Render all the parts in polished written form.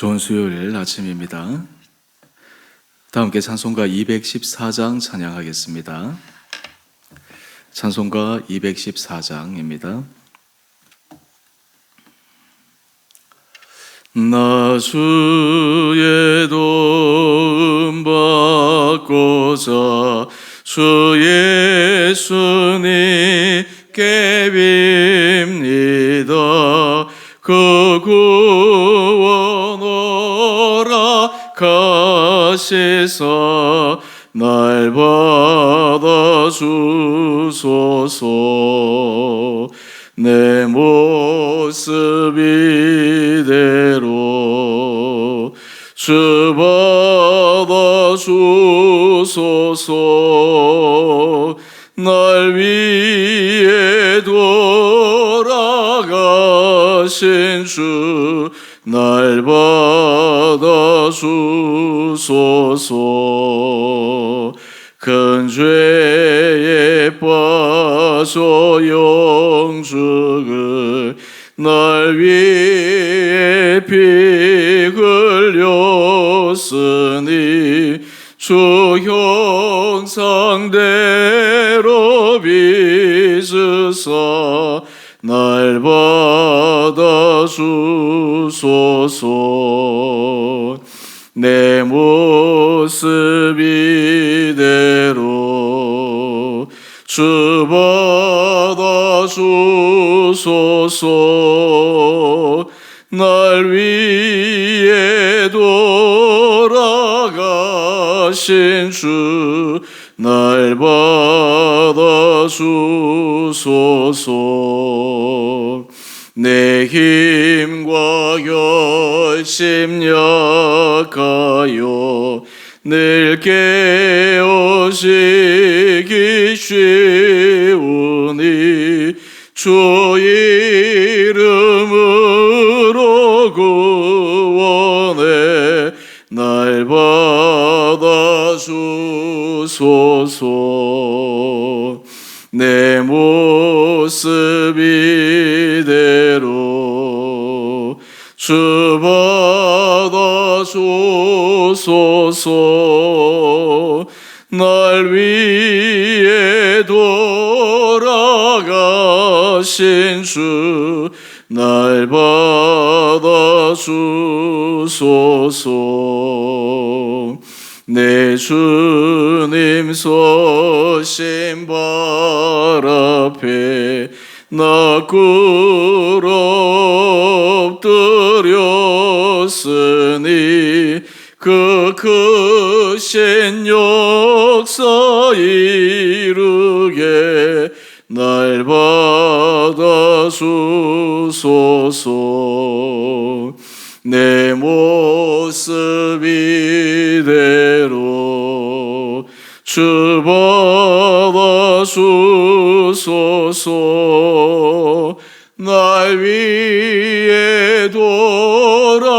좋은 수요일 아침입니다. 다 함께 찬송가 214장 찬양하겠습니다. 찬송가 214장입니다. 나 주의 도움 받고자 주 예수님께 빕니다. 그 구원 허락하시사 날 받아주소서. 내 모습 이대로 주 받아주소서. 날 위해 돌아가신 주 날 받아주소서. 큰 죄에 빠져 영죽을 날 위해 피 흘렸으니 주 형상대로 빚으사 날 받아주소서. 내 모습 이대로 주 받아주소서. 날 위해 돌아가신 주 날 받아주소서. 내 힘과 결심 약하여 늘 깨어지기 쉬우니 주 이름으로 구원해 날 받아주소서. 내 모습 이대로 주 받아주소서. 날 위해 돌아가신 주 날 받아주소서. 내 주님 서신 발 앞에 나 꿇어 엎드렸으니 그 크신 역사 이루게 날 받아주소서. 내 모습 이대로 주 받아주소서. 날 위해 돌아가신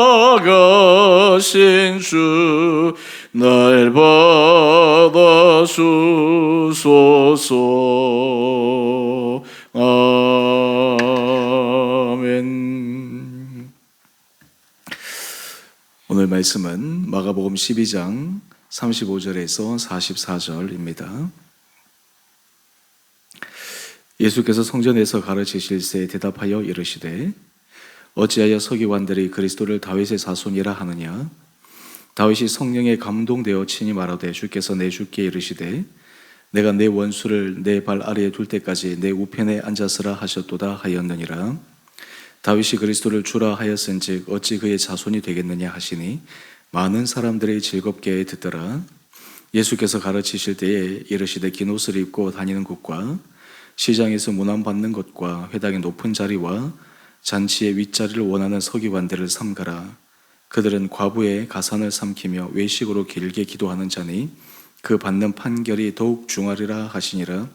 주 날 받아주소서. 아멘. 오늘 말씀은 마가복음 12장 35절에서 44절입니다. 예수께서 성전에서 가르치실새 대답하여 이르시되 어찌하여 서기관들이 그리스도를 다윗의 자손이라 하느냐. 다윗이 성령에 감동되어 친히 말하되 주께서 내 주께 이르시되 내가 내 원수를 내 발 아래에 둘 때까지 내 우편에 앉았으라 하셨도다 하였느니라. 다윗이 그리스도를 주라 하였은즉 어찌 그의 자손이 되겠느냐 하시니 많은 사람들이 즐겁게 듣더라. 예수께서 가르치실 때에 이르시되 긴 옷을 입고 다니는 곳과 시장에서 문안받는 것과 회당의 높은 자리와 잔치의 윗자리를 원하는 서기관들을 삼가라. 그들은 과부의 가산을 삼키며 외식으로 길게 기도하는 자니 그 받는 판결이 더욱 중하리라 하시니라.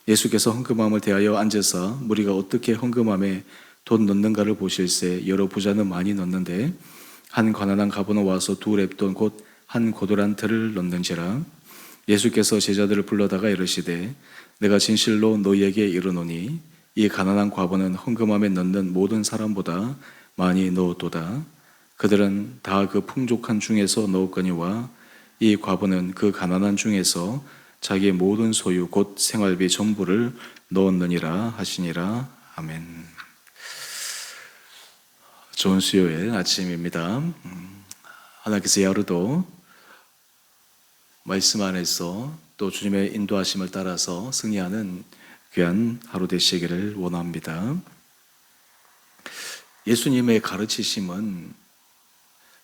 예수께서 헌금함을 대하여 앉으사 무리가 어떻게 헌금함에 돈 넣는가를 보실새 여러 부자는 많이 넣는데 한 가난한 가부는 와서 두 렙돈 곧 한 고도란 들을 넣는지라. 예수께서 제자들을 불러다가 이르시되 내가 진실로 너희에게 이르노니 이 가난한 과부는 헌금함에 넣는 모든 사람보다 많이 넣었도다. 그들은 다 그 풍족한 중에서 넣었거니와 이 과부는 그 가난한 중에서 자기의 모든 소유 곧 생활비 전부를 넣었느니라 하시니라. 아멘. 좋은 수요일 아침입니다. 하나님께서 이 하루도 말씀 안에서 또 주님의 인도하심을 따라서 승리하는 귀한 하루 되시기를 원합니다. 예수님의 가르치심은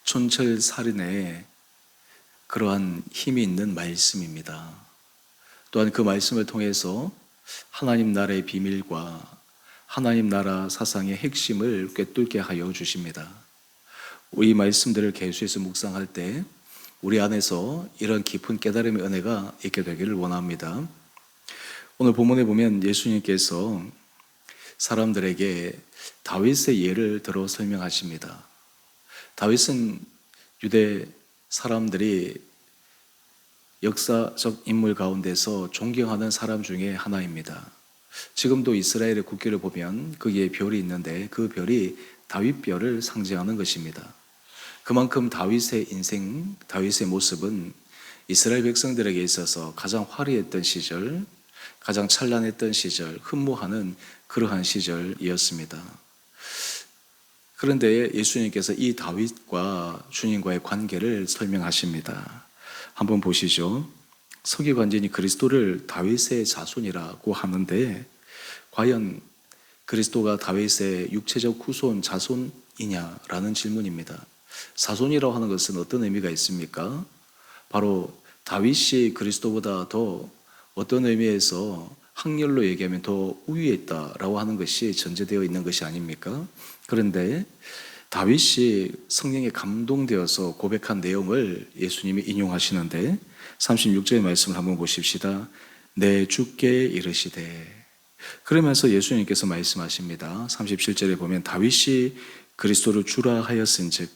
촌철살인의 그러한 힘이 있는 말씀입니다. 또한 그 말씀을 통해서 하나님 나라의 비밀과 하나님 나라 사상의 핵심을 꿰뚫게 하여 주십니다. 이 말씀들을 계수해서 묵상할 때 우리 안에서 이런 깊은 깨달음의 은혜가 있게 되기를 원합니다. 오늘 본문에 보면 예수님께서 사람들에게 다윗의 예를 들어 설명하십니다. 다윗은 유대 사람들이 역사적 인물 가운데서 존경하는 사람 중에 하나입니다. 지금도 이스라엘의 국기를 보면 거기에 별이 있는데 그 별이 다윗별을 상징하는 것입니다. 그만큼 다윗의 인생, 다윗의 모습은 이스라엘 백성들에게 있어서 가장 화려했던 시절, 가장 찬란했던 시절, 흠모하는 그러한 시절이었습니다. 그런데 예수님께서 이 다윗과 주님과의 관계를 설명하십니다. 한번 보시죠. 서기관진이 그리스도를 다윗의 자손이라고 하는데 과연 그리스도가 다윗의 육체적 후손 자손이냐라는 질문입니다. 자손이라고 하는 것은 어떤 의미가 있습니까? 바로 다윗이 그리스도보다 더 어떤 의미에서 학렬로 얘기하면 더 우위에 있다라고 하는 것이 전제되어 있는 것이 아닙니까? 그런데 다윗이 성령에 감동되어서 고백한 내용을 예수님이 인용하시는데 36절의 말씀을 한번 보십시다. 내 주께 이르시되, 그러면서 예수님께서 말씀하십니다. 37절에 보면 다윗이 그리스도를 주라 하였은즉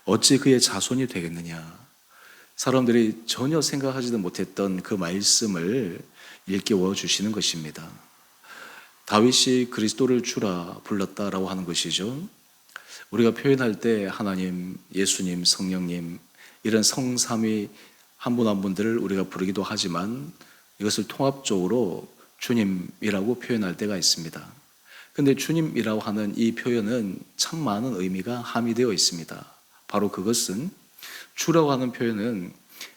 어찌 그의 자손이 되겠느냐. 사람들이 전혀 생각하지도 못했던 그 말씀을 일깨워 주시는 것입니다. 다윗이 그리스도를 주라 불렀다라고 하는 것이죠. 우리가 표현할 때 하나님, 예수님, 성령님 이런 성삼위 한 분 한 분들을 우리가 부르기도 하지만 이것을 통합적으로 주님이라고 표현할 때가 있습니다. 그런데 주님이라고 하는 이 표현은 참 많은 의미가 함유되어 있습니다. 바로 그것은 주라고 하는 표현은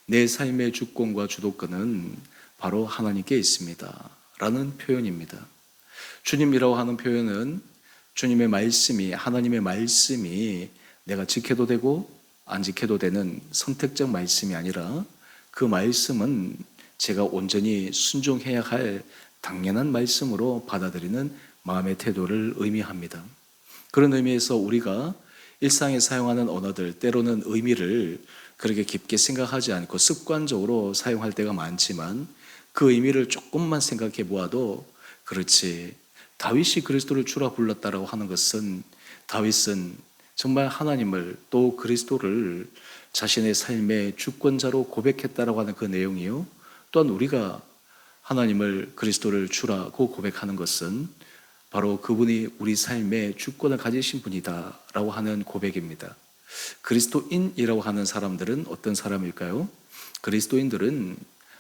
내 삶의 주권과 주도권은 바로 하나님께 있습니다 라는 표현입니다. 주님이라고 하는 표현은 주님의 말씀이, 하나님의 말씀이 내가 지켜도 되고 안 지켜도 되는 선택적 말씀이 아니라 그 말씀은 제가 온전히 순종해야 할 당연한 말씀으로 받아들이는 마음의 태도를 의미합니다. 그런 의미에서 우리가 일상에 사용하는 언어들, 때로는 의미를 그렇게 깊게 생각하지 않고 습관적으로 사용할 때가 많지만 그 의미를 조금만 생각해 보아도 그렇지, 다윗이 그리스도를 주라 불렀다라고 하는 것은 다윗은 정말 하나님을 또 그리스도를 자신의 삶의 주권자로 고백했다라고 하는 그 내용이요. 또한 우리가 하나님을 그리스도를 주라고 고백하는 것은 바로 그분이 우리 삶의 주권을 가지신 분이다라고 하는 고백입니다. 그리스도인이라고 하는 사람들은 어떤 사람일까요? 그리스도인들은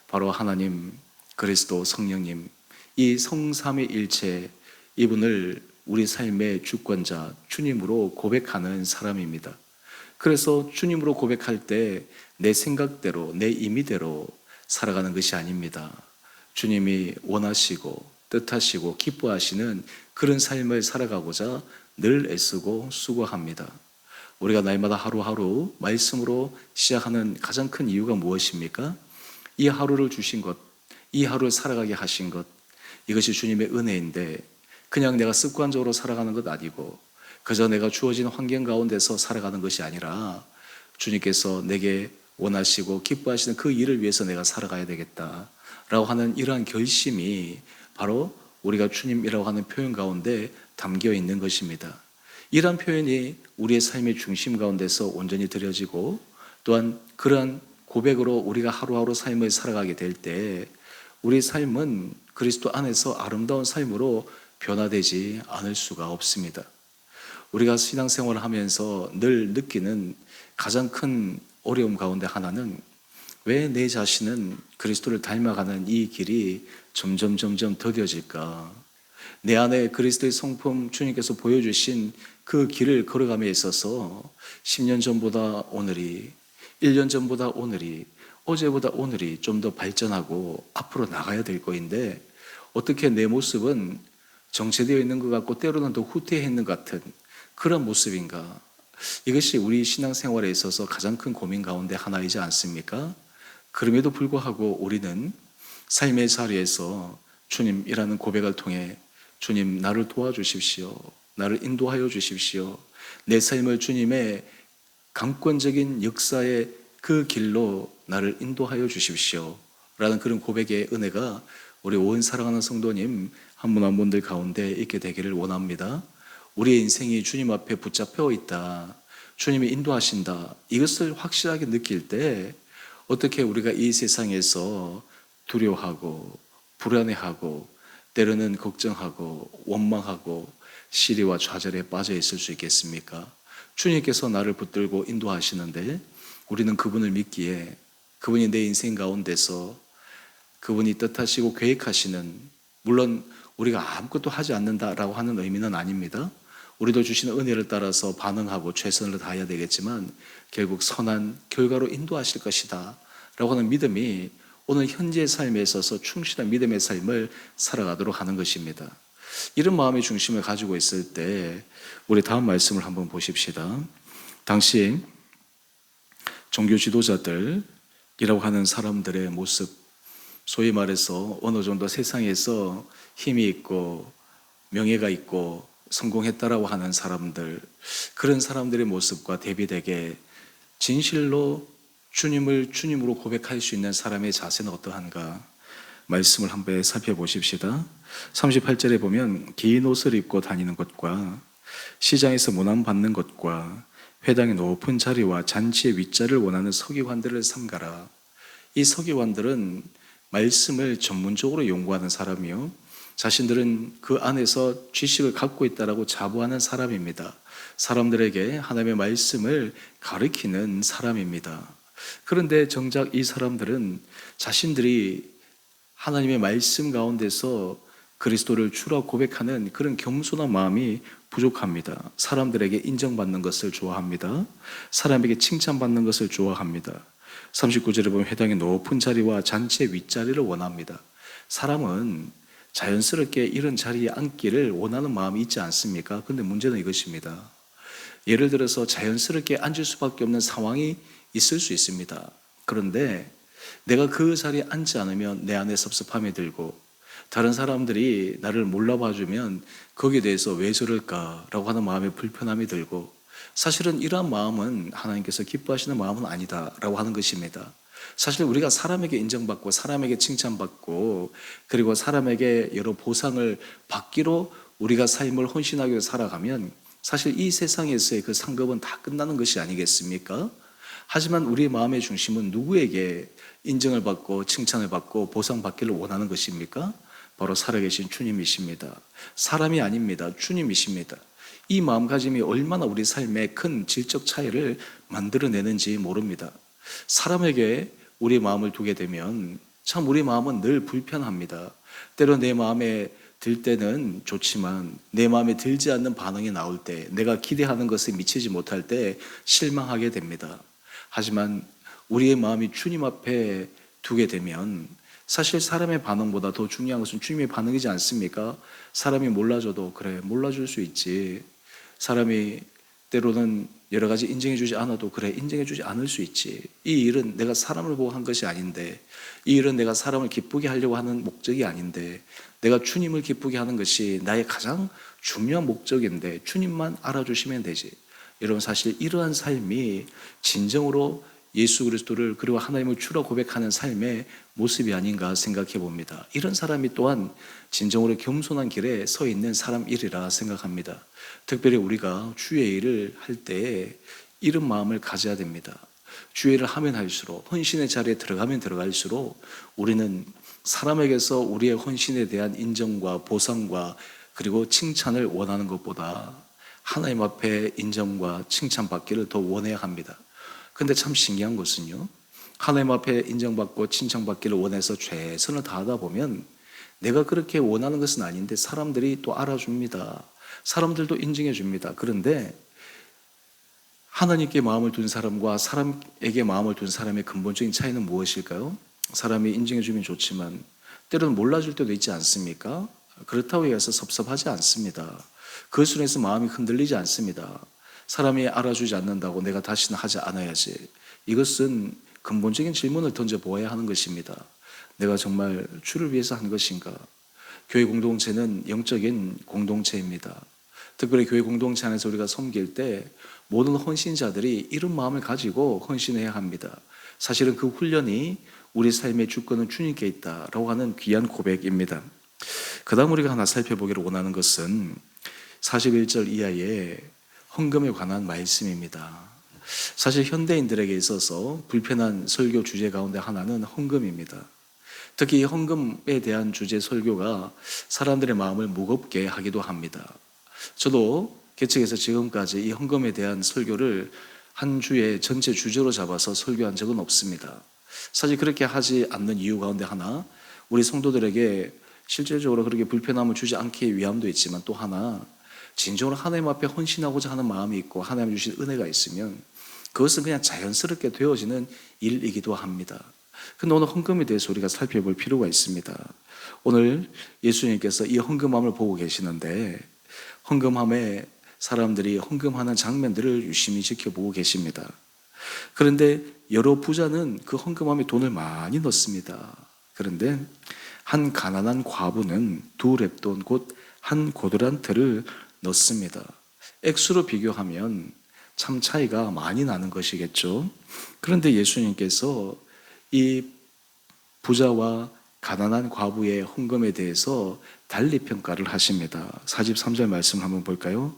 바로 하나님, 그리스도, 성령님 이 성삼위 일체 이분을 우리 삶의 주권자, 주님으로 고백하는 사람입니다. 그래서 주님으로 고백할 때 내 생각대로, 내 임의대로 살아가는 것이 아닙니다. 주님이 원하시고 뜻하시고 기뻐하시는 그런 삶을 살아가고자 늘 애쓰고 수고합니다. 우리가 날마다 하루하루 말씀으로 시작하는 가장 큰 이유가 무엇입니까? 이 하루를 주신 것, 이 하루를 살아가게 하신 것, 이것이 주님의 은혜인데 그냥 내가 습관적으로 살아가는 것 아니고 그저 내가 주어진 환경 가운데서 살아가는 것이 아니라 주님께서 내게 원하시고 기뻐하시는 그 일을 위해서 내가 살아가야 되겠다라고 하는 이러한 결심이 바로 우리가 주님이라고 하는 표현 가운데 담겨 있는 것입니다. 이러한 표현이 우리의 삶의 중심 가운데서 온전히 드려지고 또한 그러한 고백으로 우리가 하루하루 삶을 살아가게 될 때 우리 삶은 그리스도 안에서 아름다운 삶으로 변화되지 않을 수가 없습니다. 우리가 신앙생활을 하면서 늘 느끼는 가장 큰 어려움 가운데 하나는 왜 내 자신은 그리스도를 닮아가는 이 길이 점점 더뎌질까? 내 안에 그리스도의 성품 주님께서 보여주신 그 길을 걸어감에 있어서 10년 전보다 오늘이, 1년 전보다 오늘이, 어제보다 오늘이 좀 더 발전하고 앞으로 나가야 될 거인데 어떻게 내 모습은 정체되어 있는 것 같고 때로는 더 후퇴해 있는 것 같은 그런 모습인가? 이것이 우리 신앙생활에 있어서 가장 큰 고민 가운데 하나이지 않습니까? 그럼에도 불구하고 우리는 삶의 자리에서 주님이라는 고백을 통해 주님 나를 도와주십시오. 나를 인도하여 주십시오. 내 삶을 주님의 강권적인 역사의 그 길로 나를 인도하여 주십시오. 라는 그런 고백의 은혜가 우리 온 사랑하는 성도님 한 분 한 분들 가운데 있게 되기를 원합니다. 우리의 인생이 주님 앞에 붙잡혀 있다. 주님이 인도하신다. 이것을 확실하게 느낄 때 어떻게 우리가 이 세상에서 두려워하고 불안해하고 때로는 걱정하고 원망하고 시리와 좌절에 빠져 있을 수 있겠습니까? 주님께서 나를 붙들고 인도하시는데 우리는 그분을 믿기에 그분이 내 인생 가운데서 그분이 뜻하시고 계획하시는, 물론 우리가 아무것도 하지 않는다라고 하는 의미는 아닙니다. 우리도 주시는 은혜를 따라서 반응하고 최선을 다해야 되겠지만 결국 선한 결과로 인도하실 것이다 라고 하는 믿음이 오늘 현재의 삶에 있어서 충실한 믿음의 삶을 살아가도록 하는 것입니다. 이런 마음의 중심을 가지고 있을 때 우리 다음 말씀을 한번 보십시다. 당시 종교 지도자들이라고 하는 사람들의 모습, 소위 말해서 어느 정도 세상에서 힘이 있고 명예가 있고 성공했다라고 하는 사람들, 그런 사람들의 모습과 대비되게 진실로 주님을 주님으로 고백할 수 있는 사람의 자세는 어떠한가? 말씀을 한번 살펴보십시다. 38절에 보면 긴 옷을 입고 다니는 것과 시장에서 문안받는 것과 회당의 높은 자리와 잔치의 윗자리를 원하는 서기관들을 삼가라. 이 서기관들은 말씀을 전문적으로 연구하는 사람이요, 자신들은 그 안에서 지식을 갖고 있다라고 자부하는 사람입니다. 사람들에게 하나님의 말씀을 가르치는 사람입니다. 그런데 정작 이 사람들은 자신들이 하나님의 말씀 가운데서 그리스도를 주라 고백하는 그런 겸손한 마음이 부족합니다. 사람들에게 인정받는 것을 좋아합니다. 사람에게 칭찬받는 것을 좋아합니다. 39절에 보면 회당의 높은 자리와 잔치의 윗자리를 원합니다. 사람은 자연스럽게 이런 자리에 앉기를 원하는 마음이 있지 않습니까? 근데 문제는 이것입니다. 예를 들어서 자연스럽게 앉을 수밖에 없는 상황이 있을 수 있습니다. 그런데 내가 그 자리에 앉지 않으면 내 안에 섭섭함이 들고 다른 사람들이 나를 몰라봐주면 거기에 대해서 왜 저럴까라고 하는 마음에 불편함이 들고, 사실은 이러한 마음은 하나님께서 기뻐하시는 마음은 아니다라고 하는 것입니다. 사실 우리가 사람에게 인정받고 사람에게 칭찬받고 그리고 사람에게 여러 보상을 받기로 우리가 삶을 헌신하게 살아가면 사실 이 세상에서의 그 상급은 다 끝나는 것이 아니겠습니까? 하지만 우리의 마음의 중심은 누구에게 인정을 받고 칭찬을 받고 보상받기를 원하는 것입니까? 바로 살아계신 주님이십니다. 사람이 아닙니다. 주님이십니다. 이 마음가짐이 얼마나 우리 삶에 큰 질적 차이를 만들어내는지 모릅니다. 사람에게 우리 마음을 두게 되면 참 우리 마음은 늘 불편합니다. 때로 내 마음에 들 때는 좋지만 내 마음에 들지 않는 반응이 나올 때, 내가 기대하는 것에 미치지 못할 때 실망하게 됩니다. 하지만 우리의 마음이 주님 앞에 두게 되면 사실 사람의 반응보다 더 중요한 것은 주님의 반응이지 않습니까? 사람이 몰라줘도 그래, 몰라줄 수 있지. 사람이 때로는 여러 가지 인정해주지 않아도 그래, 인정해주지 않을 수 있지. 이 일은 내가 사람을 보고 한 것이 아닌데, 이 일은 내가 사람을 기쁘게 하려고 하는 목적이 아닌데, 내가 주님을 기쁘게 하는 것이 나의 가장 중요한 목적인데 주님만 알아주시면 되지. 여러분, 사실 이러한 삶이 진정으로 예수 그리스도를 그리고 하나님을 주라 고백하는 삶의 모습이 아닌가 생각해 봅니다. 이런 사람이 또한 진정으로 겸손한 길에 서 있는 사람이리라 생각합니다. 특별히 우리가 주의 일을 할 때 이런 마음을 가져야 됩니다. 주의 일을 하면 할수록, 헌신의 자리에 들어가면 들어갈수록 우리는 사람에게서 우리의 헌신에 대한 인정과 보상과 그리고 칭찬을 원하는 것보다 하나님 앞에 인정과 칭찬받기를 더 원해야 합니다. 근데 참 신기한 것은요, 하나님 앞에 인정받고 칭찬받기를 원해서 최선을 다하다 보면 내가 그렇게 원하는 것은 아닌데 사람들이 또 알아줍니다. 사람들도 인정해 줍니다. 그런데 하나님께 마음을 둔 사람과 사람에게 마음을 둔 사람의 근본적인 차이는 무엇일까요? 사람이 인정해 주면 좋지만 때로는 몰라줄 때도 있지 않습니까? 그렇다고 해서 섭섭하지 않습니다. 그것으로 해서 마음이 흔들리지 않습니다. 사람이 알아주지 않는다고 내가 다시는 하지 않아야지. 이것은 근본적인 질문을 던져보아야 하는 것입니다. 내가 정말 주를 위해서 한 것인가? 교회 공동체는 영적인 공동체입니다. 특별히 교회 공동체 안에서 우리가 섬길 때 모든 헌신자들이 이런 마음을 가지고 헌신해야 합니다. 사실은 그 훈련이 우리 삶의 주권은 주님께 있다라고 하는 귀한 고백입니다. 그 다음 우리가 하나 살펴보기를 원하는 것은 41절 이하의 헌금에 관한 말씀입니다. 사실 현대인들에게 있어서 불편한 설교 주제 가운데 하나는 헌금입니다. 특히 이 헌금에 대한 주제 설교가 사람들의 마음을 무겁게 하기도 합니다. 저도 개척에서 지금까지 이 헌금에 대한 설교를 한 주에 전체 주제로 잡아서 설교한 적은 없습니다. 사실 그렇게 하지 않는 이유 가운데 하나, 우리 성도들에게 실질적으로 그렇게 불편함을 주지 않기 위함도 있지만 또 하나, 진정으로 하나님 앞에 헌신하고자 하는 마음이 있고 하나님 주신 은혜가 있으면 그것은 그냥 자연스럽게 되어지는 일이기도 합니다. 근데 오늘 헌금에 대해서 우리가 살펴볼 필요가 있습니다. 오늘 예수님께서 이 헌금함을 보고 계시는데 헌금함에 사람들이 헌금하는 장면들을 유심히 지켜보고 계십니다. 그런데 여러 부자는 그 헌금함에 돈을 많이 넣습니다. 그런데 한 가난한 과부는 2렙돈 곧 한 고드란트를 넣습니다. 액수로 비교하면 참 차이가 많이 나는 것이겠죠. 그런데 예수님께서 이 부자와 가난한 과부의 헌금에 대해서 달리 평가를 하십니다. 43절 말씀 한번 볼까요?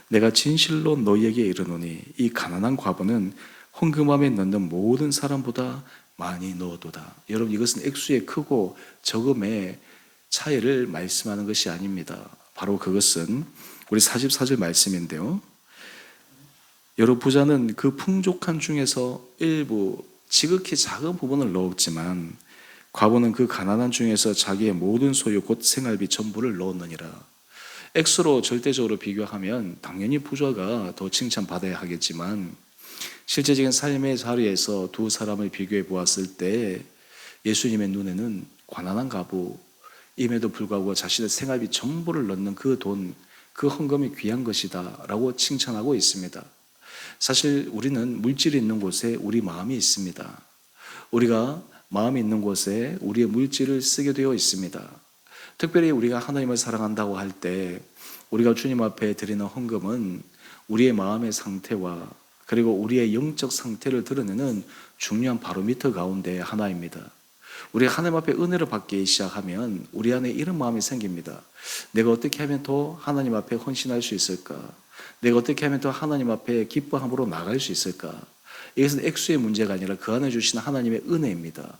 내가 진실로 너희에게 이르노니 이 가난한 과부는 헌금함에 넣는 모든 사람보다 많이 넣어도다. 여러분, 이것은 액수의 크고 적음의 차이를 말씀하는 것이 아닙니다. 바로 그것은 우리 44절 말씀인데요, 여러 부자는 그 풍족한 중에서 일부 지극히 작은 부분을 넣었지만 과부는 그 가난한 중에서 자기의 모든 소유 곧 생활비 전부를 넣었느니라. 액수로 절대적으로 비교하면 당연히 부자가 더 칭찬받아야 하겠지만 실제적인 삶의 자리에서 두 사람을 비교해 보았을 때 예수님의 눈에는 가난한 과부임에도 불구하고 자신의 생활비 전부를 넣는 그 돈, 그 헌금이 귀한 것이다 라고 칭찬하고 있습니다. 사실 우리는 물질이 있는 곳에 우리 마음이 있습니다. 우리가 마음이 있는 곳에 우리의 물질을 쓰게 되어 있습니다. 특별히 우리가 하나님을 사랑한다고 할 때 우리가 주님 앞에 드리는 헌금은 우리의 마음의 상태와 그리고 우리의 영적 상태를 드러내는 중요한 바로미터 가운데 하나입니다. 우리가 하나님 앞에 은혜를 받기 시작하면 우리 안에 이런 마음이 생깁니다. 내가 어떻게 하면 더 하나님 앞에 헌신할 수 있을까? 내가 어떻게 하면 더 하나님 앞에 기뻐함으로 나갈 수 있을까? 이것은 액수의 문제가 아니라 그 안에 주신 하나님의 은혜입니다.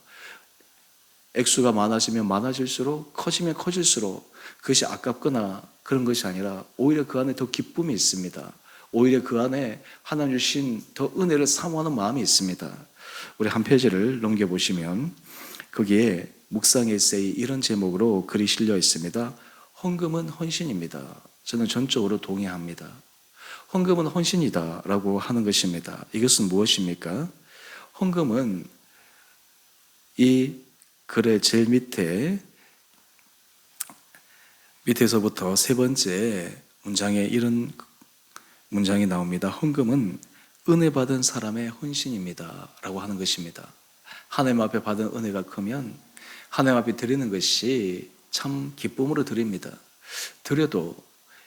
액수가 많아지면 많아질수록, 커지면 커질수록 그것이 아깝거나 그런 것이 아니라 오히려 그 안에 더 기쁨이 있습니다. 오히려 그 안에 하나님 주신 더 은혜를 사모하는 마음이 있습니다. 우리 한 페이지를 넘겨보시면 거기에 묵상 에세이 이런 제목으로 글이 실려 있습니다. 헌금은 헌신입니다. 저는 전적으로 동의합니다. 헌금은 헌신이다 라고 하는 것입니다. 이것은 무엇입니까? 헌금은 이 글의 제일 밑에서부터 세 번째 문장에 이런 문장이 나옵니다. 헌금은 은혜 받은 사람의 헌신입니다 라고 하는 것입니다. 하나님 앞에 받은 은혜가 크면 하나님 앞에 드리는 것이 참 기쁨으로 드립니다. 드려도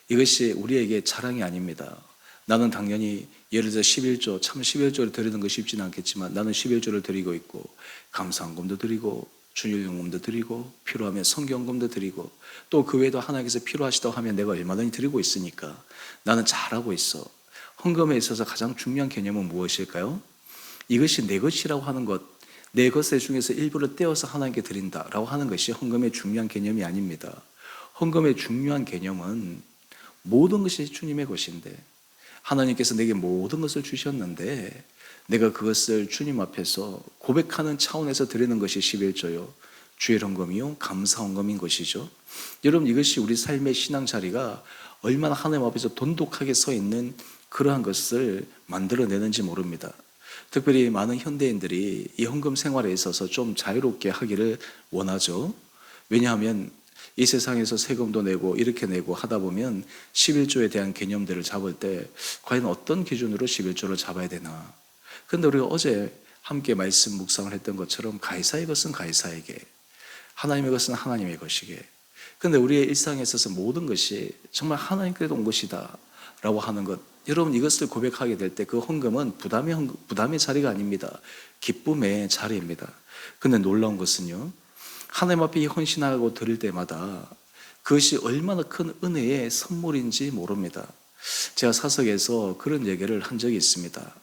이것이 우리에게 자랑이 아닙니다. 나는 당연히 예를 들어 11조, 참 11조를 드리는 것이 쉽지는 않겠지만 나는 11조를 드리고 있고 감사헌금도 드리고 주일연금도 드리고 필요하면 성경금도 드리고 또 그 외에도 하나님께서 필요하시다고 하면 내가 얼마든지 드리고 있으니까 나는 잘하고 있어. 헌금에 있어서 가장 중요한 개념은 무엇일까요? 이것이 내 것이라고 하는 것, 내 것의 중에서 일부를 떼어서 하나님께 드린다라고 하는 것이 헌금의 중요한 개념이 아닙니다. 헌금의 중요한 개념은 모든 것이 주님의 것인데 하나님께서 내게 모든 것을 주셨는데 내가 그것을 주님 앞에서 고백하는 차원에서 드리는 것이 11조요. 주의 헌금이요, 감사 헌금인 것이죠. 여러분, 이것이 우리 삶의 신앙 자리가 얼마나 하나님 앞에서 돈독하게 서 있는 그러한 것을 만들어내는지 모릅니다. 특별히 많은 현대인들이 이 헌금 생활에 있어서 좀 자유롭게 하기를 원하죠. 왜냐하면 이 세상에서 세금도 내고 이렇게 내고 하다 보면 11조에 대한 개념들을 잡을 때 과연 어떤 기준으로 11조를 잡아야 되나. 그런데 우리가 어제 함께 말씀 묵상을 했던 것처럼 가이사의 것은 가이사에게, 하나님의 것은 하나님의 것이게. 그런데 우리의 일상에 있어서 모든 것이 정말 하나님께서 온 것이다 라고 하는 것, 여러분 이것을 고백하게 될 때 그 헌금은 부담의 자리가 아닙니다. 기쁨의 자리입니다. 그런데 놀라운 것은요, 하나님 앞에 헌신하고 드릴 때마다 그것이 얼마나 큰 은혜의 선물인지 모릅니다. 제가 사석에서 그런 얘기를 한 적이 있습니다.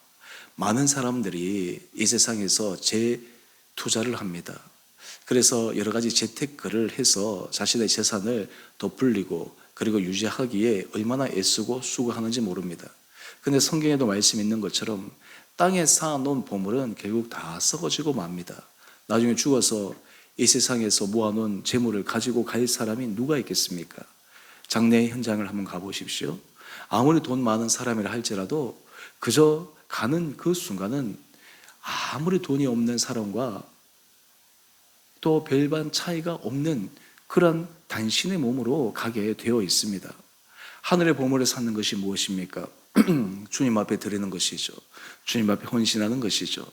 많은 사람들이 이 세상에서 재투자를 합니다. 그래서 여러 가지 재테크를 해서 자신의 재산을 더 불리고 그리고 유지하기에 얼마나 애쓰고 수고하는지 모릅니다. 그런데 성경에도 말씀 있는 것처럼 땅에 쌓아놓은 보물은 결국 다 썩어지고 맙니다. 나중에 죽어서 이 세상에서 모아놓은 재물을 가지고 갈 사람이 누가 있겠습니까? 장례의 현장을 한번 가보십시오. 아무리 돈 많은 사람이라 할지라도 그저 가는 그 순간은 아무리 돈이 없는 사람과 또 별반 차이가 없는 그런 단신의 몸으로 가게 되어 있습니다. 하늘의 보물을 찾는 것이 무엇입니까? 주님 앞에 드리는 것이죠. 주님 앞에 헌신하는 것이죠.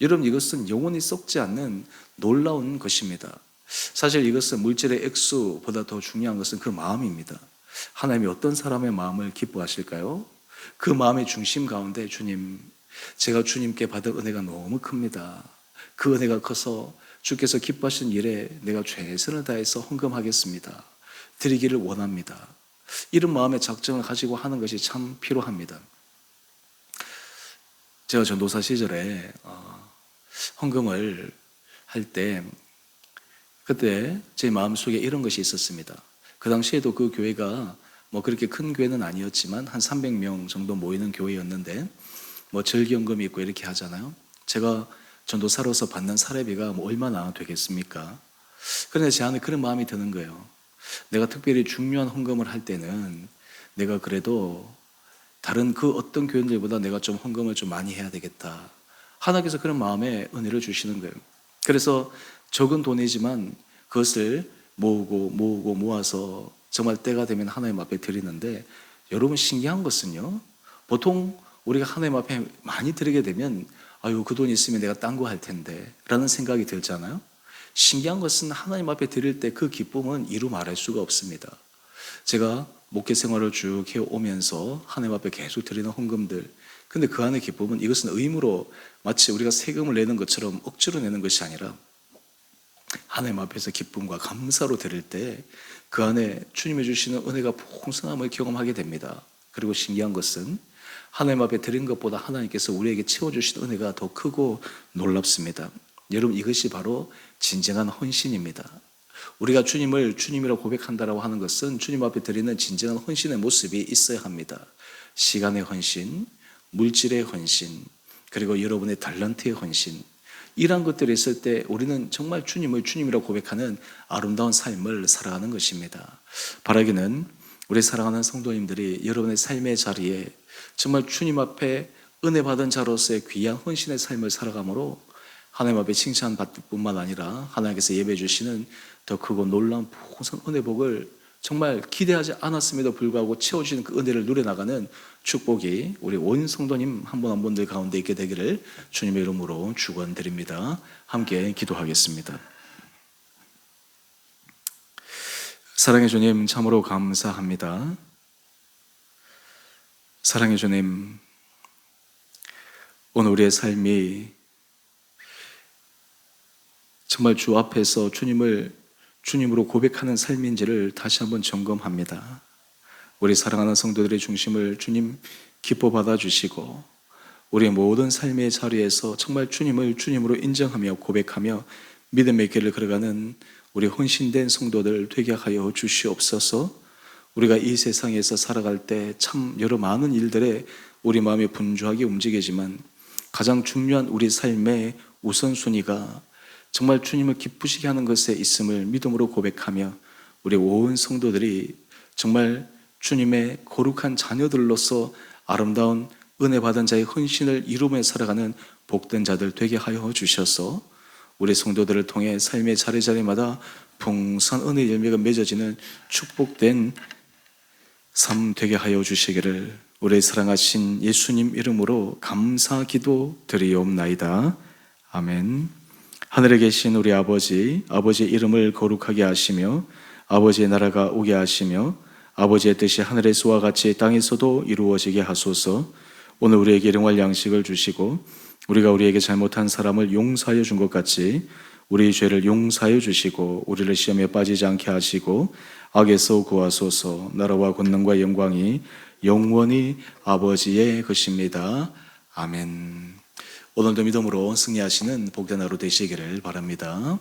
여러분, 이것은 영원히 썩지 않는 놀라운 것입니다. 사실 이것은 물질의 액수보다 더 중요한 것은 그 마음입니다. 하나님이 어떤 사람의 마음을 기뻐하실까요? 그 마음의 중심 가운데 주님, 제가 주님께 받을 은혜가 너무 큽니다. 그 은혜가 커서 주께서 기뻐하시는 일에 내가 최선을 다해서 헌금하겠습니다. 드리기를 원합니다. 이런 마음의 작정을 가지고 하는 것이 참 필요합니다. 제가 전도사 시절에 헌금을 할 때 그때 제 마음속에 이런 것이 있었습니다. 그 당시에도 그 교회가 뭐 그렇게 큰 교회는 아니었지만 한 300명 정도 모이는 교회였는데 뭐 절기연금이 있고 이렇게 하잖아요. 제가 전도사로서 받는 사례비가 뭐 얼마나 되겠습니까? 그런데 제 안에 그런 마음이 드는 거예요. 내가 특별히 중요한 헌금을 할 때는 내가 그래도 다른 그 어떤 교인들보다 내가 좀 헌금을 좀 많이 해야 되겠다. 하나님께서 그런 마음에 은혜를 주시는 거예요. 그래서 적은 돈이지만 그것을 모아서 정말 때가 되면 하나님 앞에 드리는데, 여러분 신기한 것은요, 보통 우리가 하나님 앞에 많이 드리게 되면 아유 그 돈 있으면 내가 딴 거 할 텐데 라는 생각이 들잖아요. 신기한 것은 하나님 앞에 드릴 때 그 기쁨은 이루 말할 수가 없습니다. 제가 목회 생활을 쭉 해오면서 하나님 앞에 계속 드리는 헌금들, 근데 그 안의 기쁨은 이것은 의무로 마치 우리가 세금을 내는 것처럼 억지로 내는 것이 아니라 하나님 앞에서 기쁨과 감사로 드릴 때 그 안에 주님이 주시는 은혜가 풍성함을 경험하게 됩니다. 그리고 신기한 것은 하나님 앞에 드린 것보다 하나님께서 우리에게 채워주신 은혜가 더 크고 놀랍습니다. 여러분, 이것이 바로 진정한 헌신입니다. 우리가 주님을 주님이라고 고백한다고 하는 것은 주님 앞에 드리는 진정한 헌신의 모습이 있어야 합니다. 시간의 헌신, 물질의 헌신, 그리고 여러분의 탤런트의 헌신, 이러한 것들이 있을 때 우리는 정말 주님을 주님이라고 고백하는 아름다운 삶을 살아가는 것입니다. 바라기는 우리 사랑하는 성도님들이 여러분의 삶의 자리에 정말 주님 앞에 은혜 받은 자로서의 귀한 헌신의 삶을 살아가므로 하나님 앞에 칭찬받을 뿐만 아니라 하나님께서 예배해 주시는 더 크고 놀라운 풍성한 은혜 복을 정말 기대하지 않았음에도 불구하고 채워주시는 그 은혜를 누려나가는 축복이 우리 온 성도님 한 분 한 분들 가운데 있게 되기를 주님의 이름으로 축원드립니다. 함께 기도하겠습니다. 사랑의 주님, 참으로 감사합니다. 사랑의 주님, 오늘 우리의 삶이 정말 주 앞에서 주님을 주님으로 고백하는 삶인지를 다시 한번 점검합니다. 우리 사랑하는 성도들의 중심을 주님 기뻐 받아주시고 우리의 모든 삶의 자리에서 정말 주님을 주님으로 인정하며 고백하며 믿음의 길을 걸어가는 우리 헌신된 성도들 되게 하여 주시옵소서. 우리가 이 세상에서 살아갈 때 참 여러 많은 일들에 우리 마음이 분주하게 움직이지만 가장 중요한 우리 삶의 우선순위가 정말 주님을 기쁘시게 하는 것에 있음을 믿음으로 고백하며 우리 온 성도들이 정말 주님의 거룩한 자녀들로서 아름다운 은혜 받은 자의 헌신을 이루며 살아가는 복된 자들 되게 하여 주셔서 우리 성도들을 통해 삶의 자리자리마다 풍성한 은혜의 열매가 맺어지는 축복된 삶 되게 하여 주시기를 우리 사랑하신 예수님 이름으로 감사 기도 드리옵나이다. 아멘. 하늘에 계신 우리 아버지, 아버지의 이름을 거룩하게 하시며 아버지의 나라가 오게 하시며 아버지의 뜻이 하늘에서와 같이 땅에서도 이루어지게 하소서. 오늘 우리에게 일용할 양식을 주시고 우리가 우리에게 잘못한 사람을 용서하여 준 것 같이 우리의 죄를 용서하여 주시고 우리를 시험에 빠지지 않게 하시고 악에서 구하소서. 나라와 권능과 영광이 영원히 아버지의 것입니다. 아멘. 오늘도 믿음으로 승리하시는 복된 하루 되시기를 바랍니다.